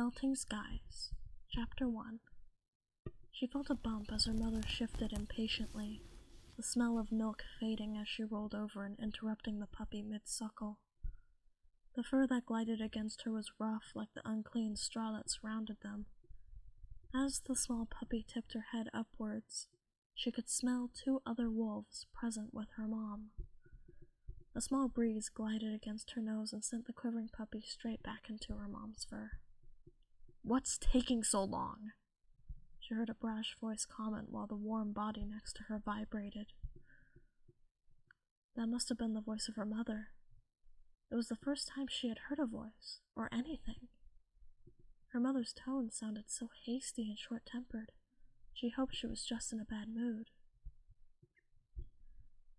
Melting Skies, Chapter 1. She felt a bump as her mother shifted impatiently, the smell of milk fading as she rolled over and interrupting the puppy mid-suckle. The fur that glided against her was rough like the unclean straw that surrounded them. As the small puppy tipped her head upwards, she could smell two other wolves present with her mom. A small breeze glided against her nose and sent the quivering puppy straight back into her mom's fur. "What's taking so long?" She heard a brash voice comment while the warm body next to her vibrated. That must have been the voice of her mother. It was the first time she had heard a voice, or anything. Her mother's tone sounded so hasty and short-tempered. She hoped she was just in a bad mood.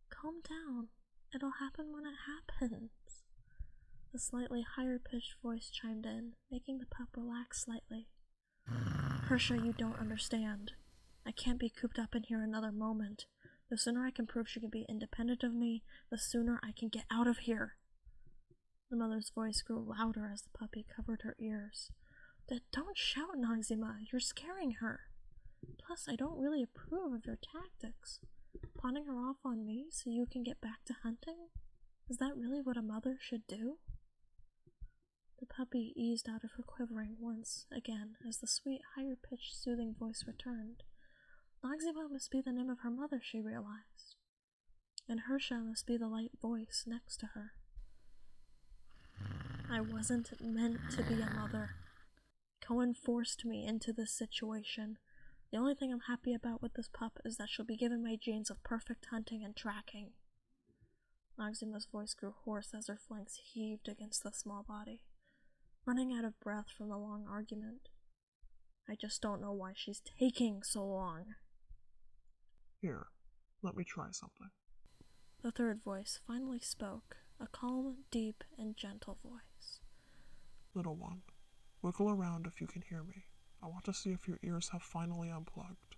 "Calm down. It'll happen when it happens." The slightly higher-pitched voice chimed in, making the pup relax slightly. "Hersha, you don't understand. I can't be cooped up in here another moment. The sooner I can prove she can be independent of me, the sooner I can get out of here." The mother's voice grew louder as the puppy covered her ears. "Don't shout, Noxima. You're scaring her. Plus, I don't really approve of your tactics. Pawning her off on me so you can get back to hunting? Is that really what a mother should do?" The puppy eased out of her quivering once again as the sweet, higher-pitched, soothing voice returned. Noxima must be the name of her mother, she realized, and Hersha must be the light voice next to her. "I wasn't meant to be a mother. Cohen forced me into this situation. The only thing I'm happy about with this pup is that she'll be given my genes of perfect hunting and tracking." Noxima's voice grew hoarse as her flanks heaved against the small body, running out of breath from the long argument. "I just don't know why she's taking so long." "Here, let me try something." The third voice finally spoke, a calm, deep, and gentle voice. "Little one, wiggle around if you can hear me. I want to see if your ears have finally unplugged."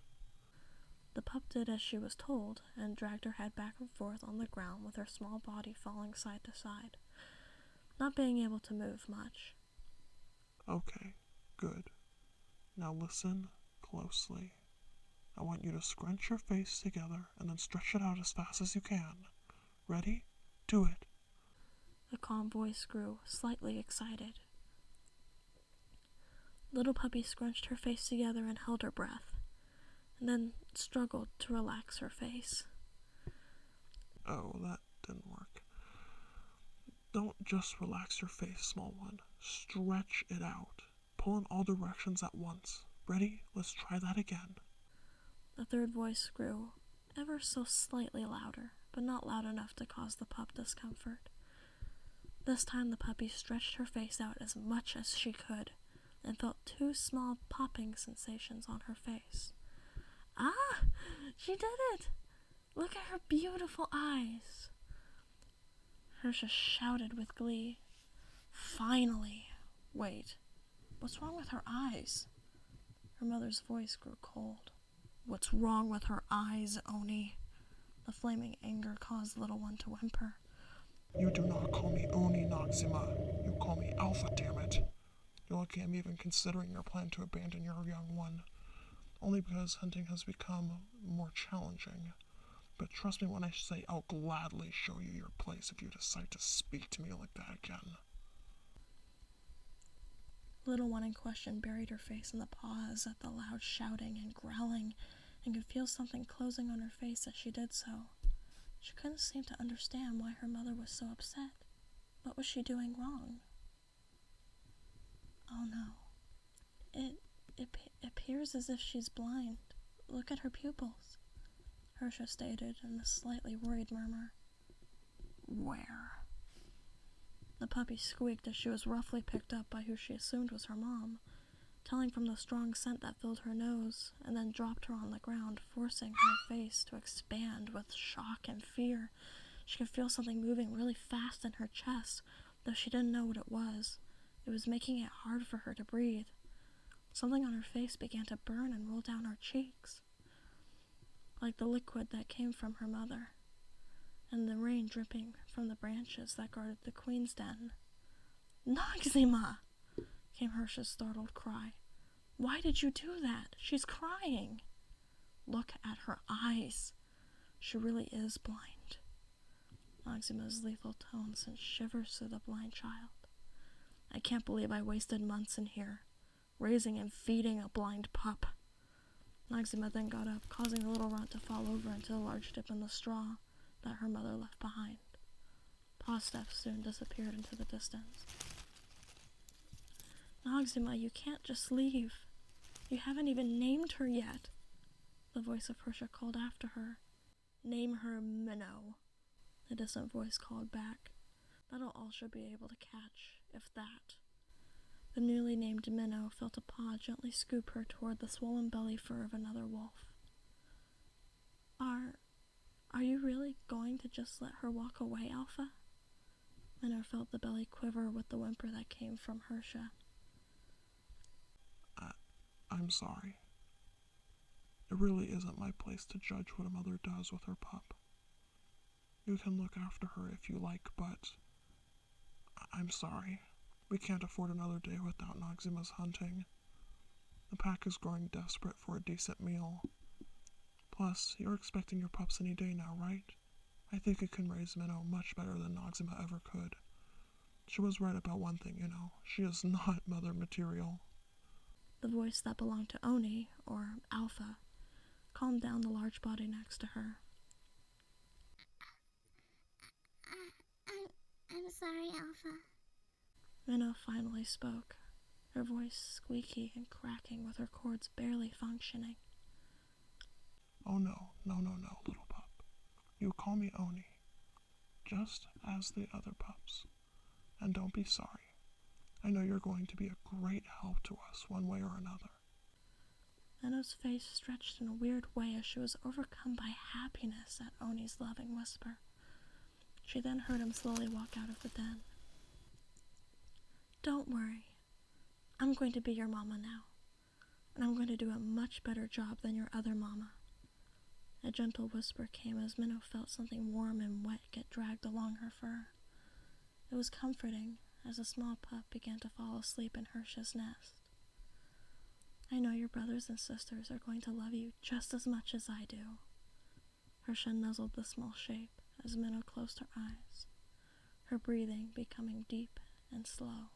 The pup did as she was told, and dragged her head back and forth on the ground with her small body falling side to side, not being able to move much. "Okay, good. Now listen closely. I want you to scrunch your face together and then stretch it out as fast as you can. Ready? Do it." The calm voice grew slightly excited. Little puppy scrunched her face together and held her breath, and then struggled to relax her face. "Oh, that didn't work. Don't just relax your face, small one. Stretch it out. Pull in all directions at once. Ready? Let's try that again." The third voice grew ever so slightly louder, but not loud enough to cause the pup discomfort. This time the puppy stretched her face out as much as she could, and felt two small popping sensations on her face. "Ah! She did it! Look at her beautiful eyes!" Hersha shouted with glee. "Finally! Wait, what's wrong with her eyes?" Her mother's voice grew cold. "What's wrong with her eyes, Oni?" The flaming anger caused the little one to whimper. "You do not call me Oni, Noxima. You call me Alpha, damn it. You're lucky I'm even considering your plan to abandon your young one. Only because hunting has become more challenging. But trust me when I say I'll gladly show you your place if you decide to speak to me like that again." The little one in question buried her face in the paws at the loud shouting and growling, and could feel something closing on her face as she did so. She couldn't seem to understand why her mother was so upset. What was she doing wrong? "Oh no. It appears as if she's blind. Look at her pupils," Hersha stated in a slightly worried murmur. "Where?" The puppy squeaked as she was roughly picked up by who she assumed was her mom, telling from the strong scent that filled her nose, and then dropped her on the ground, forcing her face to expand with shock and fear. She could feel something moving really fast in her chest, though she didn't know what it was. It was making it hard for her to breathe. Something on her face began to burn and roll down her cheeks, like the liquid that came from her mother, and the rain dripping from the branches that guarded the queen's den. "Noxima!" came Hirsch's startled cry. Why did you do that? She's crying. Look at her eyes. She really is blind. Noxima's lethal tone sent shivers through the blind child. I can't believe I wasted months in here, raising and feeding a blind pup. Noxima then got up, causing the little runt to fall over into the large dip in the straw that her mother left behind. Paw steps soon disappeared into the distance. Noxima, you can't just leave. You haven't even named her yet. The voice of Hirscha called after her. Name her Minnow, the distant voice called back. That'll all she'll be able to catch, if that. The newly named Minnow felt a paw gently scoop her toward the swollen belly fur of another wolf. Are you really going to just let her walk away, Alpha? Minnow felt the belly quiver with the whimper that came from Hirscha. I'm sorry. It really isn't my place to judge what a mother does with her pup. You can look after her if you like, but I'm sorry. We can't afford another day without Noxima's hunting. The pack is growing desperate for a decent meal. Plus, you're expecting your pups any day now, right? I think you can raise Minnow much better than Noxima ever could. She was right about one thing, you know. She is not mother material. The voice that belonged to Oni, or Alpha, calmed down the large body next to her. I'm sorry, Alpha. Minnow finally spoke, her voice squeaky and cracking with her cords barely functioning. Oh no, little pup. You call me Oni, just as the other pups. And don't be sorry. I know you're going to be a great help to us one way or another. Minnow's face stretched in a weird way as she was overcome by happiness at Oni's loving whisper. She then heard him slowly walk out of the den. Don't worry. I'm going to be your mama now, and I'm going to do a much better job than your other mama. A gentle whisper came as Minnow felt something warm and wet get dragged along her fur. It was comforting as the small pup began to fall asleep in Hirscha's nest. I know your brothers and sisters are going to love you just as much as I do. Hirscha nuzzled the small shape as Minnow closed her eyes, her breathing becoming deep and slow.